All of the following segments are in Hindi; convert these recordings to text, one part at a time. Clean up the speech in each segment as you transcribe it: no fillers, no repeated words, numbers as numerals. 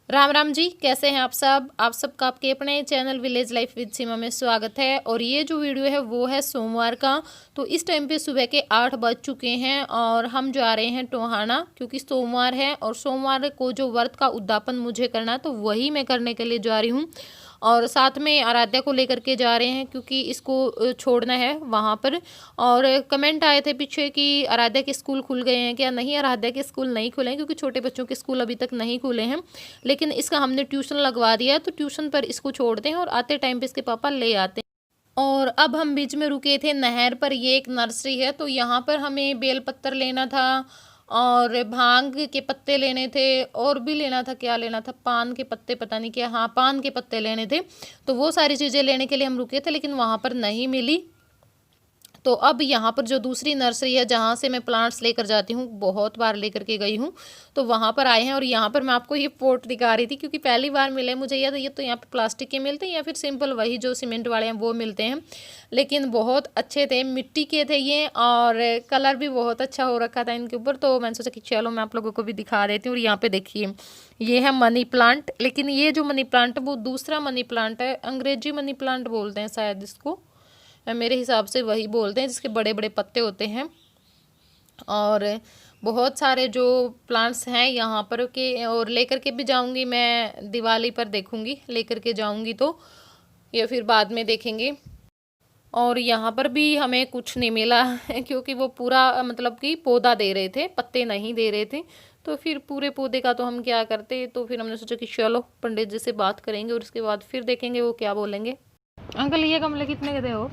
राम राम जी, कैसे हैं आप सब। आप सबका आपके अपने चैनल विलेज लाइफ विद सीमा में स्वागत है। और ये जो वीडियो है वो है सोमवार का। तो इस टाइम पे सुबह के 8 बज चुके हैं और हम जा रहे हैं टोहाना, क्योंकि सोमवार है और सोमवार को जो व्रत का उद्यापन मुझे करना है तो वही मैं करने के लिए जा रही हूँ। और साथ में आराध्या को लेकर के जा रहे हैं क्योंकि इसको छोड़ना है वहाँ पर। और कमेंट आए थे पीछे कि आराध्या के स्कूल खुल गए हैं क्या। नहीं, आराध्या के स्कूल नहीं खुले हैं क्योंकि छोटे बच्चों के स्कूल अभी तक नहीं खुले हैं। लेकिन इसका हमने ट्यूशन लगवा दिया है तो ट्यूशन पर इसको छोड़ते हैं और आते टाइम पे इसके पापा ले आते हैं। और अब हम बीच में रुके थे नहर पर। ये एक नर्सरी है तो यहाँ पर हमें बेल पत्तर लेना था और भांग के पत्ते लेने थे और भी लेना था। क्या लेना था, पान के पत्ते, पता नहीं क्या, हाँ पान के पत्ते लेने थे। तो वो सारी चीज़ें लेने के लिए हम रुके थे लेकिन वहाँ पर नहीं मिली। तो अब यहाँ पर जो दूसरी नर्सरी है जहाँ से मैं प्लांट्स लेकर जाती हूँ, बहुत बार लेकर के गई हूँ, तो वहाँ पर आए हैं। और यहाँ पर मैं आपको ये पॉट दिखा रही थी क्योंकि पहली बार मिले मुझे। ये तो यहाँ पे प्लास्टिक के मिलते हैं या फिर सिंपल वही जो सीमेंट वाले हैं वो मिलते हैं। लेकिन बहुत अच्छे थे, मिट्टी के थे ये और कलर भी बहुत अच्छा हो रखा था इनके ऊपर। तो मैंने सोचा कि चलो मैं आप लोगों को भी दिखा देती हूँ। और यहाँ पे देखिए ये है मनी प्लांट, लेकिन ये जो मनी प्लांट है वो दूसरा मनी प्लांट है, अंग्रेजी मनी प्लांट बोलते हैं शायद इसको, मेरे हिसाब से वही बोलते हैं, जिसके बड़े बड़े पत्ते होते हैं। और बहुत सारे जो प्लांट्स हैं यहाँ पर के, और लेकर के भी जाऊँगी मैं, दिवाली पर देखूँगी लेकर के जाऊँगी तो, या फिर बाद में देखेंगे। और यहाँ पर भी हमें कुछ नहीं मिला क्योंकि वो पूरा मतलब कि पौधा दे रहे थे, पत्ते नहीं दे रहे थे। तो फिर पूरे पौधे का तो हम क्या करते। तो फिर हमने सोचा कि चलो पंडित जी से बात करेंगे और उसके बाद फिर देखेंगे वो क्या बोलेंगे। अंकल ये गमले कितने के दे हो।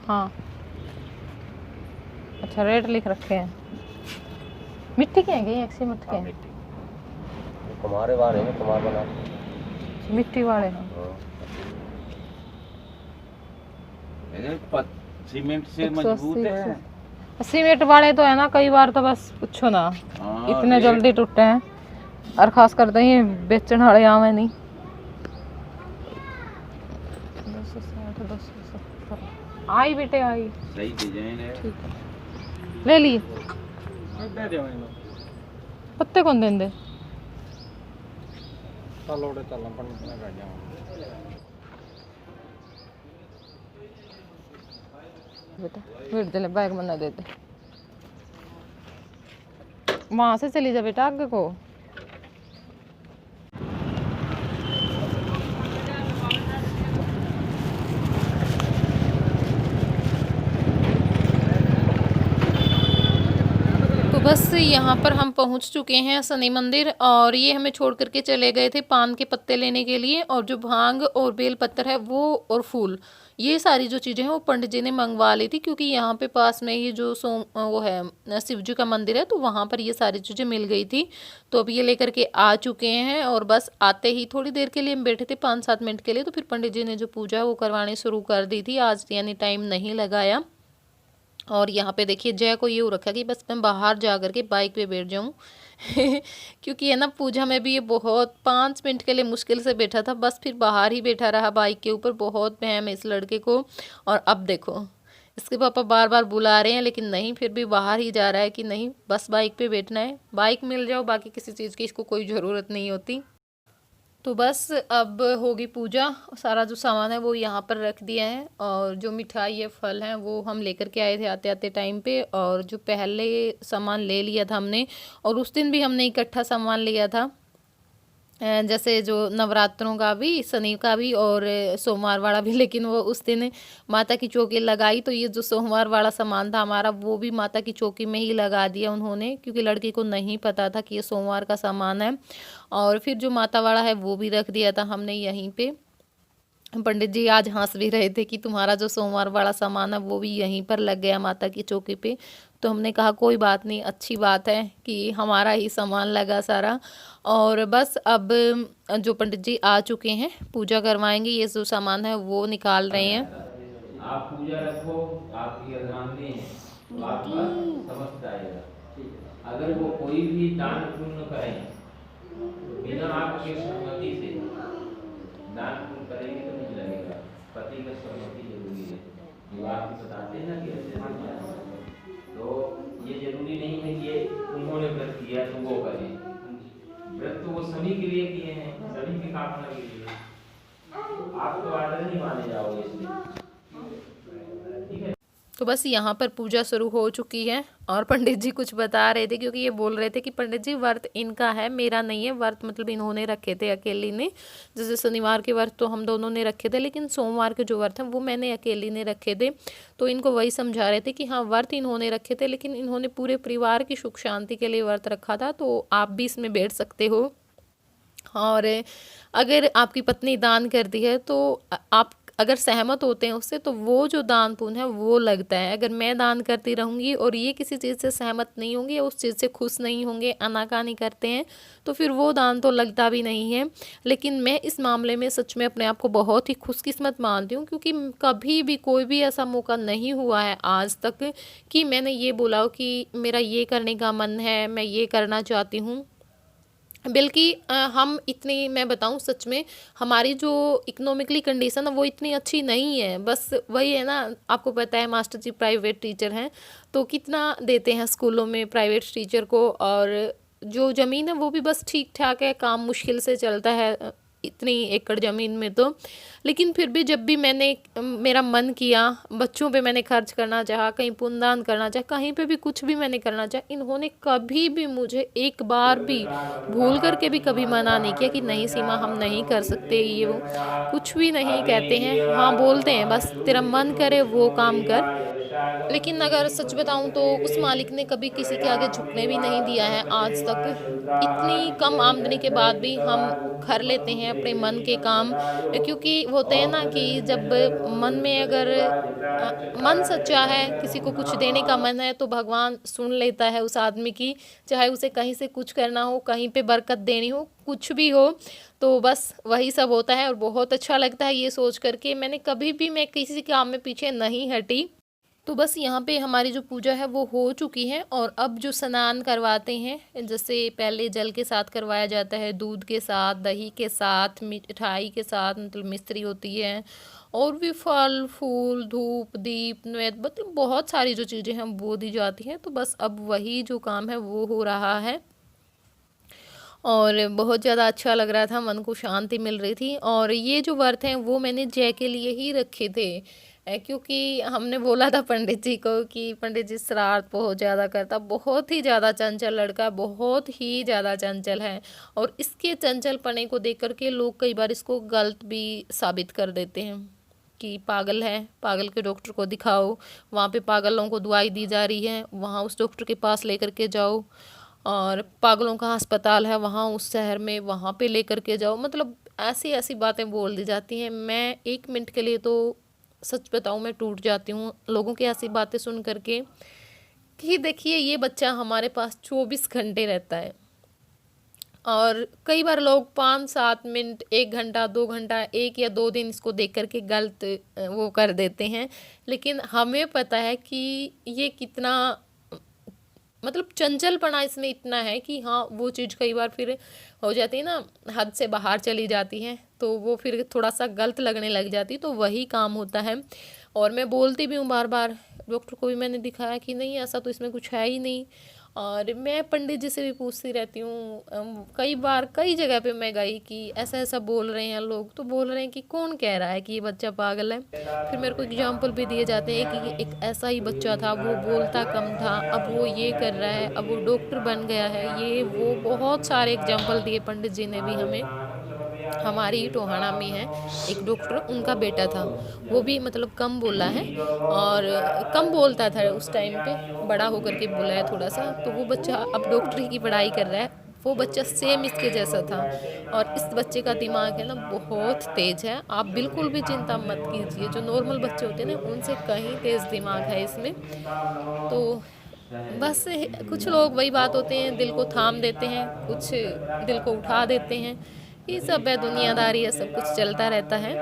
हाँ अच्छा, रेट लिख रखे हैं। मिट्टी के हैं, एक से मिट्टी के हैं। तुम्हारे वाले हैं, तुम्हारे बना मिट्टी वाले हैं। सीमेंट से मजबूत है। सीमेंट वाले तो है ना, कई बार तो बस पूछो ना, इतने जल्दी टूटे हैं। और खास करते ही बेचने वाले आवे नहीं। 260 आई बेटे आई, सही डिजाइन है। ठीक है ले लिए। पत्ते कौन देंगे। बेटा वेट दे ले, बैग में ना देते, वहां से चली जा बेटा आगे को। तो बस यहाँ पर हम पहुँच चुके हैं शनि मंदिर। और ये हमें छोड़ करके चले गए थे पान के पत्ते लेने के लिए, और जो भांग और बेल पत्तर है वो और फूल, ये सारी जो चीज़ें हैं वो पंडित जी ने मंगवा ली थी क्योंकि यहाँ पे पास में ही जो वो है शिव जी का मंदिर है तो वहाँ पर ये सारी चीज़ें मिल गई थी। तो अब ये लेकर के आ चुके हैं और बस आते ही थोड़ी देर के लिए हम बैठे थे, 5-7 मिनट के लिए। तो फिर पंडित जी ने जो पूजा है वो करवानी शुरू कर दी थी आज, यानी टाइम नहीं लगाया। और यहाँ पे देखिए जय को ये हो रखा कि बस मैं बाहर जा करके बाइक पे बैठ जाऊँ क्योंकि है ना पूजा में भी ये बहुत 5 मिनट के लिए मुश्किल से बैठा था, बस फिर बाहर ही बैठा रहा बाइक के ऊपर। बहुत वहम है इस लड़के को। और अब देखो इसके पापा बार बार बुला रहे हैं लेकिन नहीं, फिर भी बाहर ही जा रहा है कि नहीं बस बाइक पे बैठना है। बाइक मिल जाओ, बाकी किसी चीज़ की इसको कोई ज़रूरत नहीं होती। तो बस अब होगी पूजा, सारा जो सामान है वो यहाँ पर रख दिया है। और जो मिठाई है, फल हैं, वो हम लेकर के आए थे आते आते टाइम पे। और जो पहले सामान ले लिया था हमने, और उस दिन भी हमने इकट्ठा सामान लिया था, जैसे जो नवरात्रों का भी, शनि का भी और सोमवार वाला भी। लेकिन वो उस दिन माता की चौकी लगाई तो ये जो सोमवार वाला सामान था हमारा वो भी माता की चौकी में ही लगा दिया उन्होंने, क्योंकि लड़की को नहीं पता था कि ये सोमवार का सामान है। और फिर जो माता वाला है वो भी रख दिया था हमने यहीं पे। पंडित जी आज हंस भी रहे थे कि तुम्हारा जो सोमवार वाला सामान है वो भी यहीं पर लग गया माता की चौकी पे। तो हमने कहा कोई बात नहीं, अच्छी बात है कि हमारा ही सामान लगा सारा। और बस अब जो पंडित जी आ चुके हैं पूजा करवाएंगे, ये जो सामान है वो निकाल रहे हैं। आप पूजा रखो, आपकी अर्धांगिनी है तो आपके पास समस्त आएगा। अगर वो कोई भी दान पुण्य करें तो बिना आपके सहमति से दान पुण्य करेंगे तो नहीं लगेगा। पति का सहमति जरूरी है। विवाह में बताते हैं ना कि ऐसे तो ये जरूरी नहीं है कि ये उन्होंने व्रत किया तो वो करें। व्रत तो वो सभी के लिए किए हैं, स्थापना के लिए आप तो आदर नहीं माने जाओगे इसमें, ठीक है। तो बस यहाँ पर पूजा शुरू हो चुकी है और पंडित जी कुछ बता रहे थे, क्योंकि ये बोल रहे थे कि पंडित जी व्रत इनका है, मेरा नहीं है व्रत, मतलब इन्होंने रखे थे अकेली ने। जैसे शनिवार के व्रत तो हम दोनों ने रखे थे, लेकिन सोमवार के जो व्रत हैं वो मैंने अकेली ने रखे थे। तो इनको वही समझा रहे थे कि हाँ व्रत इन्होंने रखे थे, लेकिन इन्होंने पूरे परिवार की सुख शांति के लिए व्रत रखा था, तो आप भी इसमें बैठ सकते हो। और अगर आपकी पत्नी दान करती है तो आप अगर सहमत होते हैं उससे, तो वो जो दान पुण्य है वो लगता है। अगर मैं दान करती रहूँगी और ये किसी चीज़ से सहमत नहीं होंगे, उस चीज़ से खुश नहीं होंगे, आनाकानी करते हैं, तो फिर वो दान तो लगता भी नहीं है। लेकिन मैं इस मामले में सच में अपने आप को बहुत ही खुशकिस्मत मानती हूँ, क्योंकि कभी भी कोई भी ऐसा मौका नहीं हुआ है आज तक कि मैंने ये बोला हो कि मेरा ये करने का मन है, मैं ये करना चाहती हूँ। बल्कि हम इतनी, मैं बताऊं सच में, हमारी जो इकोनॉमिकली कंडीशन है वो इतनी अच्छी नहीं है। बस वही है ना, आपको पता है मास्टर जी प्राइवेट टीचर हैं, तो कितना देते हैं स्कूलों में प्राइवेट टीचर को, और जो ज़मीन है वो भी बस ठीक ठाक है, काम मुश्किल से चलता है इतनी एकड़ ज़मीन में तो। लेकिन फिर भी जब भी मैंने मेरा मन किया, बच्चों पे मैंने खर्च करना चाहा, कहीं पुण्यदान करना चाहा, कहीं पे भी कुछ भी मैंने करना चाहा, इन्होंने कभी भी मुझे एक बार भी भूल करके भी कभी मना नहीं किया कि नहीं सीमा हम नहीं कर सकते, ये वो कुछ भी नहीं कहते हैं। हाँ बोलते हैं बस तेरा मन करे वो काम कर। लेकिन अगर सच बताऊं तो उस मालिक ने कभी किसी के आगे झुकने भी नहीं दिया है आज तक। इतनी कम आमदनी के बाद भी हम कर लेते हैं अपने मन के काम, क्योंकि होते हैं ना कि जब मन में अगर मन सच्चा है, किसी को कुछ देने का मन है, तो भगवान सुन लेता है उस आदमी की, चाहे उसे कहीं से कुछ करना हो, कहीं पे बरकत देनी हो, कुछ भी हो। तो बस वही सब होता है और बहुत अच्छा लगता है ये सोच करके। मैंने कभी भी, मैं किसी काम में पीछे नहीं हटी। तो बस यहाँ पे हमारी जो पूजा है वो हो चुकी है, और अब जो स्नान करवाते हैं, जैसे पहले जल के साथ करवाया जाता है, दूध के साथ, दही के साथ, मिठाई के साथ, मतलब मिस्त्री होती है, और भी फल फूल, धूप दीप नैवेद्य, मतलब बहुत सारी जो चीज़ें हैं वो दी जाती हैं। तो बस अब वही जो काम है वो हो रहा है, और बहुत ज़्यादा अच्छा लग रहा था, मन को शांति मिल रही थी। और ये जो व्रत हैं वो मैंने जय के लिए ही रखे थे, क्योंकि हमने बोला था पंडित जी को कि पंडित जी शरारत बहुत ज़्यादा करता, बहुत ही ज़्यादा चंचल लड़का, बहुत ही ज़्यादा चंचल है। और इसके चंचल पने को देख करके लोग कई बार इसको गलत भी साबित कर देते हैं कि पागल है, पागल के डॉक्टर को दिखाओ, वहाँ पे पागलों को दवाई दी जा रही है, वहाँ उस डॉक्टर के पास लेकर के जाओ, और पागलों का अस्पताल है वहाँ उस शहर में, वहाँ पे लेकर के जाओ। मतलब ऐसी ऐसी बातें बोल दी जाती हैं। मैं एक मिनट के लिए तो सच बताऊँ मैं टूट जाती हूँ लोगों की ऐसी बातें सुन करके, कि देखिए ये बच्चा हमारे पास 24 घंटे रहता है, और कई बार लोग 5-7 मिनट, 1 घंटा, 2 घंटा, 1 या 2 दिन इसको देख करके गलत वो कर देते हैं। लेकिन हमें पता है कि ये कितना, मतलब चंचलपना इसमें इतना है कि हाँ वो चीज़ कई बार फिर हो जाती है ना, हद से बाहर चली जाती है, तो वो फिर थोड़ा सा गलत लगने लग जाती, तो वही काम होता है। और मैं बोलती भी हूँ बार बार, डॉक्टर को भी मैंने दिखाया कि नहीं ऐसा तो इसमें कुछ है ही नहीं। और मैं पंडित जी से भी पूछती रहती हूँ, कई बार कई जगह पे मैं गई कि ऐसा ऐसा बोल रहे हैं लोग, तो बोल रहे हैं कि कौन कह रहा है कि ये बच्चा पागल है। फिर मेरे को एग्जाम्पल भी दिए जाते हैं कि एक ऐसा ही बच्चा था, वो बोलता कम था, अब वो ये कर रहा है, अब वो डॉक्टर बन गया है, ये वो बहुत सारे एग्जाम्पल दिए पंडित जी ने भी हमें। हमारी ही टोहाना में है एक डॉक्टर, उनका बेटा था, वो भी मतलब कम बोला है, और कम बोलता था उस टाइम पे, बड़ा होकर के बोला है थोड़ा सा, तो वो बच्चा अब डॉक्टरी की पढ़ाई कर रहा है, वो बच्चा सेम इसके जैसा था। और इस बच्चे का दिमाग है ना बहुत तेज़ है, आप बिल्कुल भी चिंता मत कीजिए, जो नॉर्मल बच्चे होते हैं ना उनसे कहीं तेज़ दिमाग है इसमें। तो बस कुछ लोग वही बात होते हैं, दिल को थाम देते हैं, कुछ दिल को उठा देते हैं, ये सब है, दुनियादारी है, सब कुछ चलता रहता है।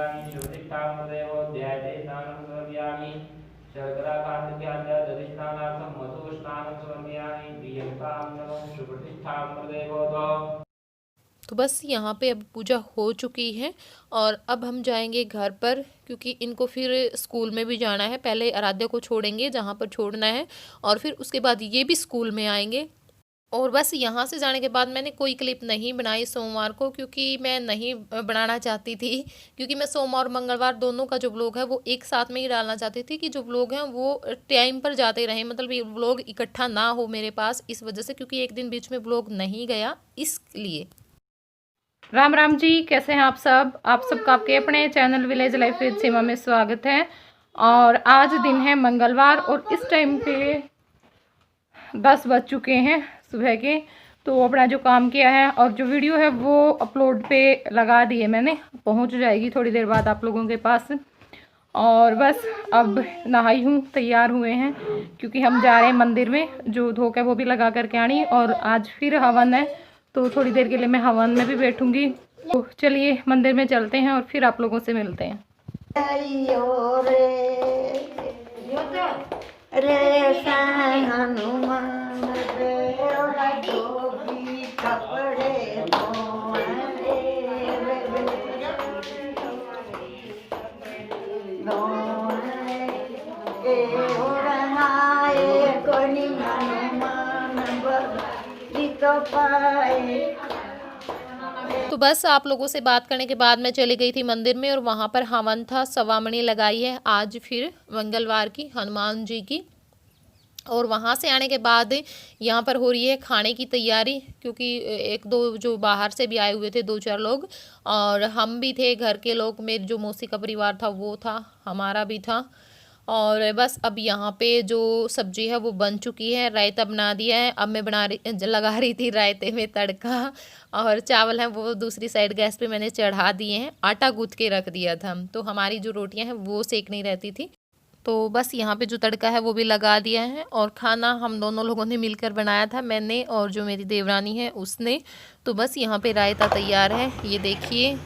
तो बस यहाँ पे अब पूजा हो चुकी है, और अब हम जाएंगे घर पर, क्योंकि इनको फिर स्कूल में भी जाना है। पहले आराध्या को छोड़ेंगे जहाँ पर छोड़ना है, और फिर उसके बाद ये भी स्कूल में आएंगे। और बस यहाँ से जाने के बाद मैंने कोई क्लिप नहीं बनाई सोमवार को, क्योंकि मैं नहीं बनाना चाहती थी, क्योंकि मैं सोमवार और मंगलवार दोनों का जो व्लॉग है वो एक साथ में ही डालना चाहती थी कि जो व्लॉग हैं वो टाइम पर जाते रहें, मतलब ये व्लॉग इकट्ठा ना हो मेरे पास, इस वजह से, क्योंकि एक दिन बीच में व्लॉग नहीं गया इसलिए। राम राम जी, कैसे हैं आप सब? आप सबका आपके अपने चैनल विलेज लाइफ विद सीमा में स्वागत है। और आज दिन है मंगलवार और इस टाइम पे 10 बज चुके हैं सुबह के। तो अपना जो काम किया है और जो वीडियो है वो अपलोड पे लगा दी है मैंने, पहुंच जाएगी थोड़ी देर बाद आप लोगों के पास। और बस अब नहाई हूँ, तैयार हुए हैं, क्योंकि हम जा रहे हैं मंदिर में, जो धोख है वो भी लगा करके आनी। और आज फिर हवन है, तो थोड़ी देर के लिए मैं हवन में भी बैठूंगी। तो चलिए मंदिर में चलते हैं और फिर आप लोगों से मिलते हैं। रे हनुमान कपड़े तो बस आप लोगों से बात करने के बाद मैं चली गई थी मंदिर में और वहाँ पर हवन था, सवामणी लगाई है आज फिर मंगलवार की हनुमान जी की। और वहाँ से आने के बाद यहाँ पर हो रही है खाने की तैयारी, क्योंकि एक दो जो बाहर से भी आए हुए थे, 2-4 लोग, और हम भी थे, घर के लोग, मेरी जो मौसी का परिवार था वो था, हमारा भी था। और बस अब यहाँ पे जो सब्जी है वो बन चुकी है, रायता बना दिया है। अब मैं लगा रही थी रायते में तड़का, और चावल है वो दूसरी साइड गैस पे मैंने चढ़ा दिए हैं, आटा गूँथ के रख दिया था, तो हमारी जो रोटियां हैं वो सेक नहीं रहती थी। तो बस यहाँ पे जो तड़का है वो भी लगा दिया है। और खाना हम दोनों लोगों ने मिलकर बनाया था, मैंने और जो मेरी देवरानी है उसने। तो बस यहाँ पे रायता तैयार है, ये देखिए।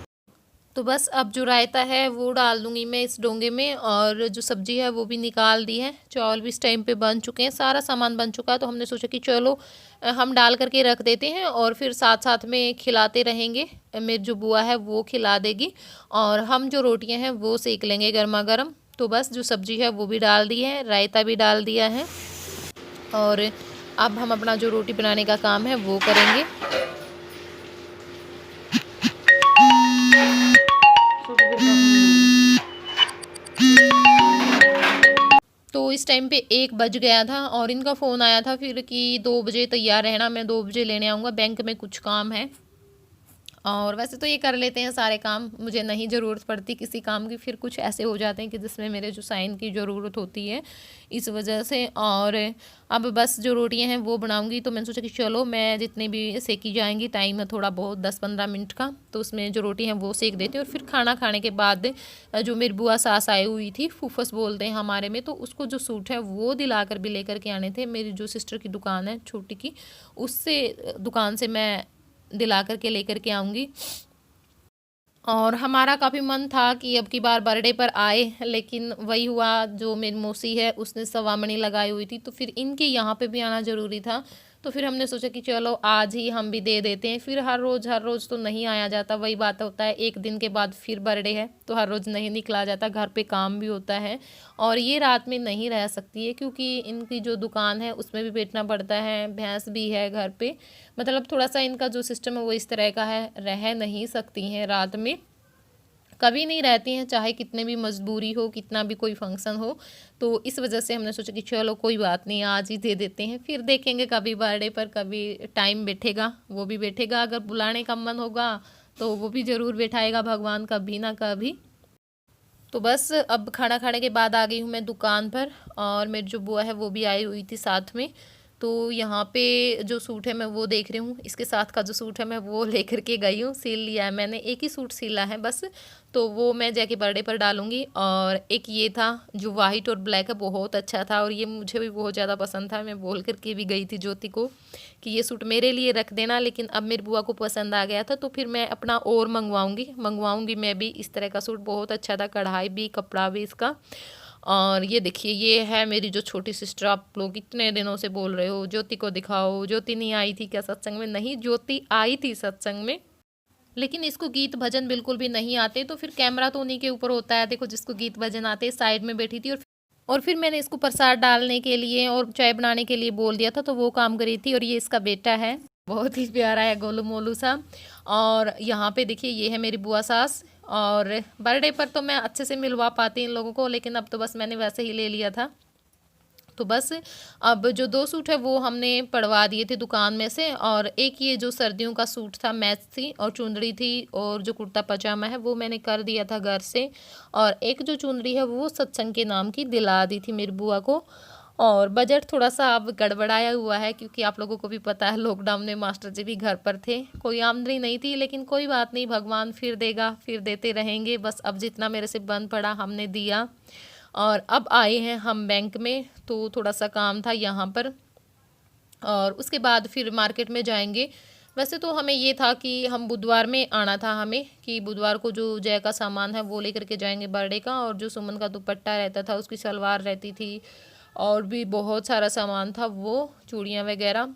तो बस अब जो रायता है वो डाल दूंगी मैं इस डोंगे में, और जो सब्जी है वो भी निकाल दी है। चावल भी इस टाइम पे बन चुके हैं, सारा सामान बन चुका है। तो हमने सोचा कि चलो हम डाल करके रख देते हैं और फिर साथ साथ में खिलाते रहेंगे। मेरी जो बुआ है वो खिला देगी और हम जो रोटियां हैं वो सेक लेंगे गर्मा गर्म। तो बस जो सब्जी है वो भी डाल दी है, रायता भी डाल दिया है, और अब हम अपना जो रोटी बनाने का काम है वो करेंगे। तो इस टाइम पे 1 बज गया था और इनका फ़ोन आया था फिर कि 2 बजे तैयार रहना, मैं 2 बजे लेने आऊँगा, बैंक में कुछ काम है। और वैसे तो ये कर लेते हैं सारे काम, मुझे नहीं ज़रूरत पड़ती किसी काम की, फिर कुछ ऐसे हो जाते हैं कि जिसमें मेरे जो साइन की ज़रूरत होती है, इस वजह से। और अब बस जो रोटियां हैं वो बनाऊंगी। तो मैंने सोचा कि चलो मैं जितनी भी सेकी जाएंगी, टाइम है थोड़ा बहुत 10-15 मिनट का, तो उसमें जो रोटी हैं वो सेक देती हूँ। और फिर खाना खाने के बाद जो मेरी बुआ सास आई हुई थी, फूफस बोलते हैं हमारे में, तो उसको जो सूट है वो दिला कर भी लेकर के आने थे। मेरी जो सिस्टर की दुकान है छोटी की, उससे दुकान से मैं दिला करके लेकर के आऊँगी। और हमारा काफ़ी मन था कि अब की बार बर्थडे पर आए, लेकिन वही हुआ, जो मेरी मौसी है उसने सवामणी लगाई हुई थी, तो फिर इनके यहाँ पे भी आना ज़रूरी था। तो फिर हमने सोचा कि चलो आज ही हम भी दे देते हैं, फिर हर रोज़ तो नहीं आया जाता, वही बात होता है, एक दिन के बाद फिर बर्थडे है तो हर रोज़ नहीं निकला जाता, घर पे काम भी होता है और ये रात में नहीं रह सकती है, क्योंकि इनकी जो दुकान है उसमें भी बैठना पड़ता है, भैंस भी है घर पे, मतलब थोड़ा सा इनका जो सिस्टम है वो इस तरह का है, रह नहीं सकती हैं रात में, कभी नहीं रहती हैं, चाहे कितने भी मजबूरी हो, कितना भी कोई फंक्शन हो। तो इस वजह से हमने सोचा कि चलो कोई बात नहीं, आज ही दे देते हैं, फिर देखेंगे कभी बर्थडे पर, कभी टाइम बैठेगा वो भी बैठेगा, अगर बुलाने का मन होगा तो वो भी ज़रूर बैठाएगा भगवान, कभी ना कभी। तो बस अब खाना खाने के बाद आ गई हूँ मैं दुकान पर, और मेरी जो बुआ है वो भी आई हुई थी साथ में। तो यहाँ पे जो सूट है मैं वो देख रही हूँ, इसके साथ का जो सूट है मैं वो लेकर के गई हूँ, सिल लिया है मैंने, एक ही सूट सिला है बस, तो वो मैं जाके बर्थडे पर डालूँगी। और एक ये था जो वाइट और ब्लैक है, बहुत अच्छा था और ये मुझे भी बहुत ज़्यादा पसंद था, मैं बोल करके भी गई थी ज्योति को कि ये सूट मेरे लिए रख देना, लेकिन अब मेरी बुआ को पसंद आ गया था, तो फिर मैं अपना और मंगवाऊँगी मैं भी इस तरह का सूट, बहुत अच्छा था, कढ़ाई भी, कपड़ा भी इसका। और ये देखिए, ये है मेरी जो छोटी सिस्टर, आप लोग इतने दिनों से बोल रहे हो ज्योति को दिखाओ, ज्योति नहीं आई थी क्या सत्संग में? नहीं, ज्योति आई थी सत्संग में, लेकिन इसको गीत भजन बिल्कुल भी नहीं आते, तो फिर कैमरा तो उन्हीं के ऊपर होता है। देखो जिसको गीत भजन आते, साइड में बैठी थी और और फिर मैंने इसको प्रसाद डालने के लिए और चाय बनाने के लिए बोल दिया था, तो वो काम करी थी। और ये इसका बेटा है, बहुत ही प्यारा है, गोलू मोलू सा। और यहाँ पे देखिए ये है मेरी बुआ सास। और बर्थडे पर तो मैं अच्छे से मिलवा पाती इन लोगों को, लेकिन अब तो बस मैंने वैसे ही ले लिया था। तो बस अब जो 2 सूट है वो हमने पड़वा दिए थे दुकान में से, और एक ये जो सर्दियों का सूट था मैच थी और चुंदड़ी थी, और जो कुर्ता पजामा है वो मैंने कर दिया था घर से। और एक जो चुंदड़ी है वो सत्संग के नाम की दिला दी थी मेरी बुआ को। और बजट थोड़ा सा अब गड़बड़ाया हुआ है, क्योंकि आप लोगों को भी पता है लॉकडाउन में मास्टर जी भी घर पर थे, कोई आमदनी नहीं थी। लेकिन कोई बात नहीं, भगवान फिर देगा, फिर देते रहेंगे। बस अब जितना मेरे से बन पड़ा हमने दिया। और अब आए हैं हम बैंक में, तो थोड़ा सा काम था यहाँ पर, और उसके बाद फिर मार्केट में जाएंगे। वैसे तो हमें ये था कि हम बुधवार में आना था हमें, कि बुधवार को जो जय का सामान है वो लेकर के जाएंगे बर्थडे का, और जो सुमन का दुपट्टा रहता था, उसकी सलवार रहती थी, और भी बहुत सारा सामान था, वो चूड़ियाँ वगैरह।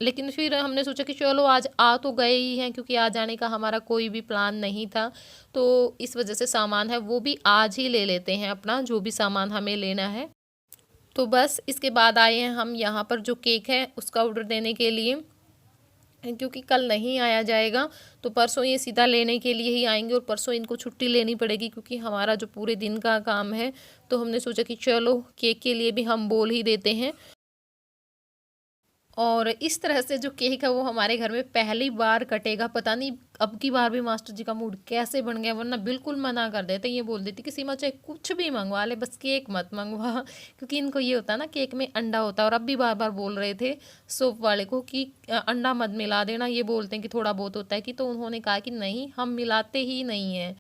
लेकिन फिर हमने सोचा कि चलो आज आ तो गए ही हैं, क्योंकि आज जाने का हमारा कोई भी प्लान नहीं था। तो इस वजह से सामान है वो भी आज ही ले लेते हैं, अपना जो भी सामान हमें लेना है। तो बस इसके बाद आए हैं हम यहाँ पर जो केक है उसका ऑर्डर देने के लिए, क्योंकि कल नहीं आया जाएगा, तो परसों ये सीधा लेने के लिए ही आएंगे। और परसों इनको छुट्टी लेनी पड़ेगी, क्योंकि हमारा जो पूरे दिन का काम है। तो हमने सोचा कि चलो केक के लिए भी हम बोल ही देते हैं। और इस तरह से जो केक है वो हमारे घर में पहली बार कटेगा। पता नहीं अब की बार भी मास्टर जी का मूड कैसे बन गया, वरना बिल्कुल मना कर देते, ये बोल देती कि सीमा चाहे कुछ भी मंगवा ले, बस केक मत मंगवा। क्योंकि इनको ये होता है ना, केक में अंडा होता है। और अब भी बार बार बोल रहे थे सोप वाले को कि अंडा मत मिला देना, ये बोलते हैं कि थोड़ा बहुत होता है कि, तो उन्होंने कहा कि नहीं, हम मिलाते ही नहीं हैं।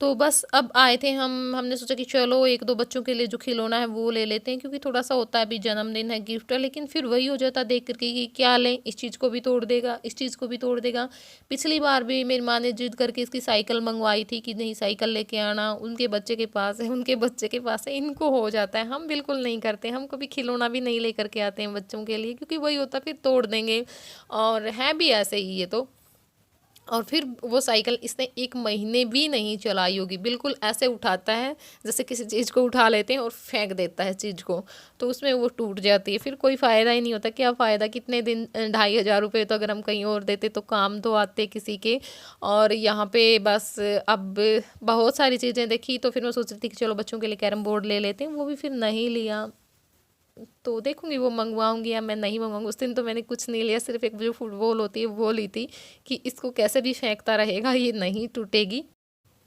तो बस अब आए थे हमने सोचा कि चलो एक दो बच्चों के लिए जो खिलौना है वो ले लेते हैं, क्योंकि थोड़ा सा होता है अभी जन्मदिन है, गिफ्ट है। लेकिन फिर वही हो जाता देख करके कि क्या लें, इस चीज़ को भी तोड़ देगा, इस चीज़ को भी तोड़ देगा। पिछली बार भी मेरी माँ ने जिद करके इसकी साइकिल मंगवाई थी कि नहीं साइकिल लेके आना, उनके बच्चे के पास है, उनके बच्चे के पास है, इनको हो जाता है। हम बिल्कुल नहीं करते, हम कभी खिलौना भी नहीं ले करके आते हैं बच्चों के लिए, क्योंकि वही होता फिर तोड़ देंगे। और है भी ऐसे ही ये तो। और फिर वो साइकिल इसने 1 महीने भी नहीं चलाई होगी, बिल्कुल ऐसे उठाता है जैसे किसी चीज़ को उठा लेते हैं और फेंक देता है चीज़ को, तो उसमें वो टूट जाती है। फिर कोई फ़ायदा ही नहीं होता। क्या फ़ायदा, कितने दिन 2500 रुपये तो अगर हम कहीं और देते तो काम तो आते किसी के। और यहाँ पे बस अब बहुत सारी चीज़ें देखी, तो फिर मैं सोच रही थी कि चलो बच्चों के लिए कैरम बोर्ड ले लेते हैं, वो भी फिर नहीं लिया। तो देखूंगी वो मंगवाऊंगी या मैं नहीं मंगवाऊंगी। उस दिन तो मैंने कुछ नहीं लिया, सिर्फ एक जो फुटबॉल होती है वो ली थी, कि इसको कैसे भी फेंकता रहेगा, ये नहीं टूटेगी।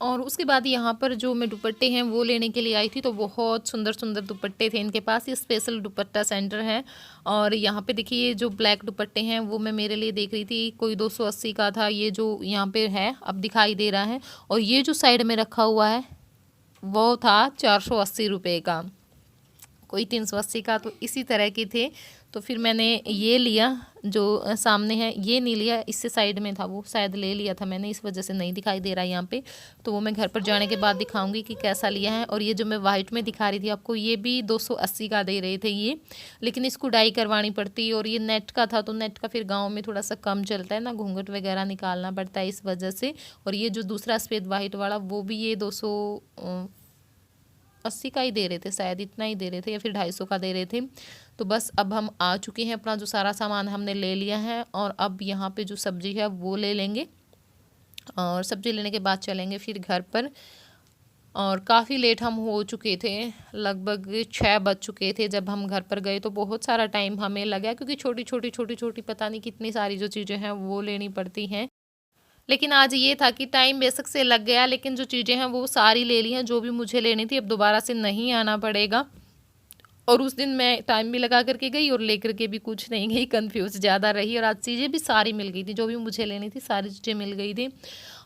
और उसके बाद यहाँ पर जो मैं दुपट्टे हैं वो लेने के लिए आई थी, तो बहुत सुंदर सुंदर दुपट्टे थे इनके पास। ये स्पेशल दुपट्टा सेंटर है। और यहाँ पे देखिए ये जो ब्लैक दुपट्टे हैं वो मैं मेरे लिए देख रही थी, कोई 280 का था ये जो यहाँ पे है, अब दिखाई दे रहा है। और ये जो साइड में रखा हुआ है वो था 480 रुपये का, कोई 380 का, तो इसी तरह के थे। तो फिर मैंने ये लिया जो सामने है, ये नहीं लिया, इससे साइड में था वो शायद ले लिया था मैंने, इस वजह से नहीं दिखाई दे रहा है यहाँ पे। तो वो मैं घर पर जाने के बाद दिखाऊंगी कि कैसा लिया है। और ये जो मैं वाइट में दिखा रही थी आपको, ये भी 280 का दे रहे थे ये, लेकिन इसको डाई करवानी पड़ती। और ये नेट का था, तो नेट का फिर गाँव में थोड़ा सा कम चलता है ना, घूंघट वगैरह निकालना पड़ता है, इस वजह से। और ये जो दूसरा सफ़ेद वाइट वाला वो भी ये 280 का ही दे रहे थे शायद, इतना ही दे रहे थे, या फिर 250 का दे रहे थे। तो बस अब हम आ चुके हैं, अपना जो सारा सामान हमने ले लिया है। और अब यहाँ पे जो सब्ज़ी है वो ले लेंगे, और सब्ज़ी लेने के बाद चलेंगे फिर घर पर। और काफ़ी लेट हम हो चुके थे, लगभग 6 बज चुके थे जब हम घर पर गए। तो बहुत सारा टाइम हमें लगा, क्योंकि छोटी छोटी पता नहीं कितनी सारी जो चीज़ें हैं वो लेनी पड़ती हैं। लेकिन आज ये था कि टाइम बेशक से लग गया, लेकिन जो चीज़ें हैं वो सारी ले ली हैं जो भी मुझे लेनी थी। अब दोबारा से नहीं आना पड़ेगा। और उस दिन मैं टाइम भी लगा करके गई और लेकर के भी कुछ नहीं गई, कंफ्यूज ज़्यादा रही। और आज चीज़ें भी सारी मिल गई थी, जो भी मुझे लेनी थी सारी चीज़ें मिल गई थी।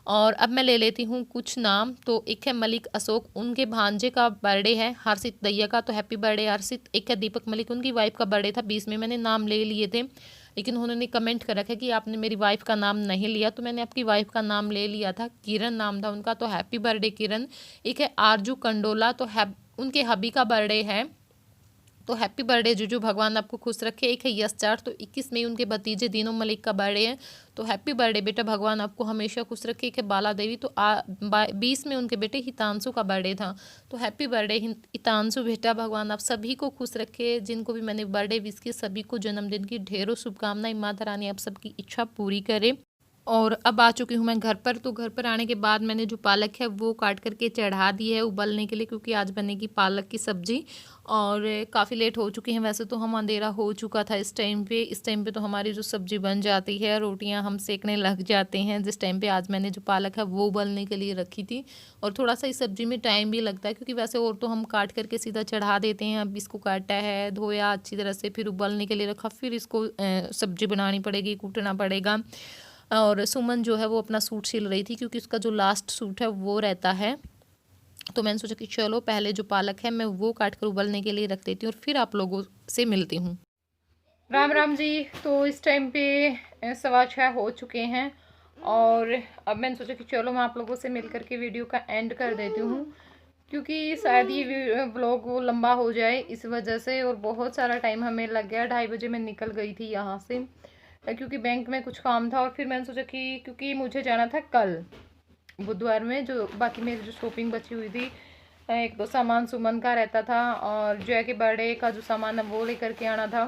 और अब मैं ले लेती हूँ कुछ नाम। तो एक है मलिक अशोक, उनके भांजे का बर्थडे है, हर्षित दैया का, तो हैप्पी बर्थडे हर्षित। एक है दीपक मलिक, उनकी वाइफ का बर्थडे था 20 में, मैंने नाम ले लिए थे, लेकिन उन्होंने कमेंट कर रखा है कि आपने मेरी वाइफ का नाम नहीं लिया, तो मैंने आपकी वाइफ का नाम ले लिया था। किरण नाम था उनका, तो हैप्पी बर्थडे किरण। एक है आरजू कंडोला, तो उनके हबी का बर्थडे है, तो हैप्पी बर्थडे जीजू, भगवान आपको खुश रखे। एक है यश चार, तो 21 मई उनके भतीजे दीनों मलिक का बर्थडे है, तो हैप्पी बर्थडे बेटा, भगवान आपको हमेशा खुश रखे। एक है बाला देवी, तो 20 में उनके बेटे हितांशु का बर्थडे था, तो हैप्पी बर्थडे हितांशु बेटा, भगवान आप सभी को खुश रखे। जिनको भी मैंने बर्थडे विश की सभी को जन्मदिन की ढेरों शुभकामनाएं। माता रानी आप सबकी इच्छा पूरी करे। और अब आ चुकी हूँ मैं घर पर। तो घर पर आने के बाद मैंने जो पालक है वो काट करके चढ़ा दी है उबलने के लिए, क्योंकि आज बनेगी पालक की सब्ज़ी। और काफ़ी लेट हो चुकी हैं, वैसे तो हम अंधेरा हो चुका था इस टाइम पे तो हमारी जो सब्ज़ी बन जाती है, रोटियां हम सेकने लग जाते हैं। जिस टाइम पे आज मैंने जो पालक है वो उबलने के लिए रखी थी। और थोड़ा सा इस सब्ज़ी में टाइम भी लगता है, क्योंकि वैसे और तो हम काट करके सीधा चढ़ा देते हैं। अब इसको काटा है, धोया अच्छी तरह से, फिर उबलने के लिए रखा, फिर इसको सब्ज़ी बनानी पड़ेगी, कूटना पड़ेगा। और सुमन जो है वो अपना सूट सिल रही थी, क्योंकि उसका जो लास्ट सूट है वो रहता है। तो मैंने सोचा कि चलो पहले जो पालक है मैं वो काट कर उबलने के लिए रख देती हूँ और फिर आप लोगों से मिलती हूँ। राम राम जी। तो इस टाइम पे 6:15 हो चुके हैं और अब मैंने सोचा कि चलो मैं आप लोगों से मिल करके वीडियो का एंड कर देती हूँ, क्योंकि शायद ये व्लॉग वो लंबा हो जाए इस वजह से। और बहुत सारा टाइम हमें लग गया, 2:30 बजे मैं निकल गई थी यहाँ से, क्योंकि बैंक में कुछ काम था। और फिर मैंने सोचा कि क्योंकि मुझे जाना था कल बुधवार में, जो बाकी मेरी जो शॉपिंग बची हुई थी, एक दो सामान सुमन का रहता था और जय के बर्थडे का जो सामान है वो लेकर के आना था।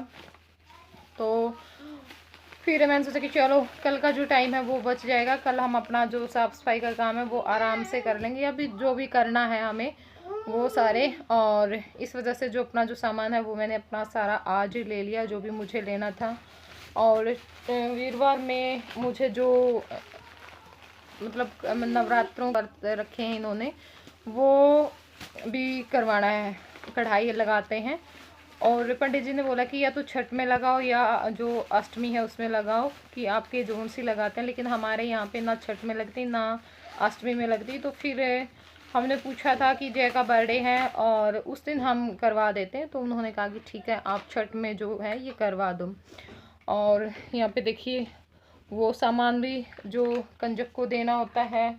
तो फिर मैंने सोचा कि चलो कल का जो टाइम है वो बच जाएगा, कल हम अपना जो साफ़ सफाई का काम है वो आराम से कर लेंगे, अभी जो भी करना है हमें वो सारे। और इस वजह से जो अपना जो सामान है वो मैंने अपना सारा आज ले लिया, जो भी मुझे लेना था। और वीरवार में मुझे जो मतलब नवरात्रों व्रत रखे हैं इन्होंने, वो भी करवाना है, कढ़ाई लगाते हैं। और पंडित जी ने बोला कि या तो छठ में लगाओ या जो अष्टमी है उसमें लगाओ, कि आपके जोन सी लगाते हैं। लेकिन हमारे यहाँ पे ना छठ में लगती ना अष्टमी में लगती। तो फिर हमने पूछा था कि जय का बर्थडे है और उस दिन हम करवा देते हैं, तो उन्होंने कहा कि ठीक है आप छठ में जो है ये करवा दो। और यहाँ पे देखिए वो सामान भी जो कंजक को देना होता है,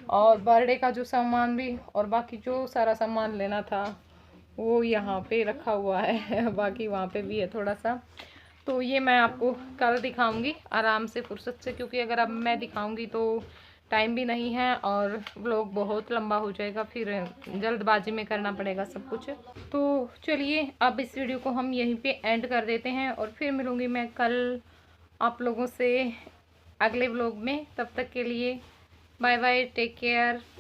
और बर्थडे का जो सामान भी, और बाकी जो सारा सामान लेना था वो यहाँ पे रखा हुआ है बाकी वहाँ पे भी है थोड़ा सा। तो ये मैं आपको कल दिखाऊंगी आराम से फुर्सत से, क्योंकि अगर अब मैं दिखाऊंगी तो टाइम भी नहीं है और व्लॉग बहुत लंबा हो जाएगा, फिर जल्दबाजी में करना पड़ेगा सब कुछ। तो चलिए अब इस वीडियो को हम यहीं पे एंड कर देते हैं और फिर मिलूँगी मैं कल आप लोगों से अगले व्लॉग में। तब तक के लिए बाय बाय, टेक केयर।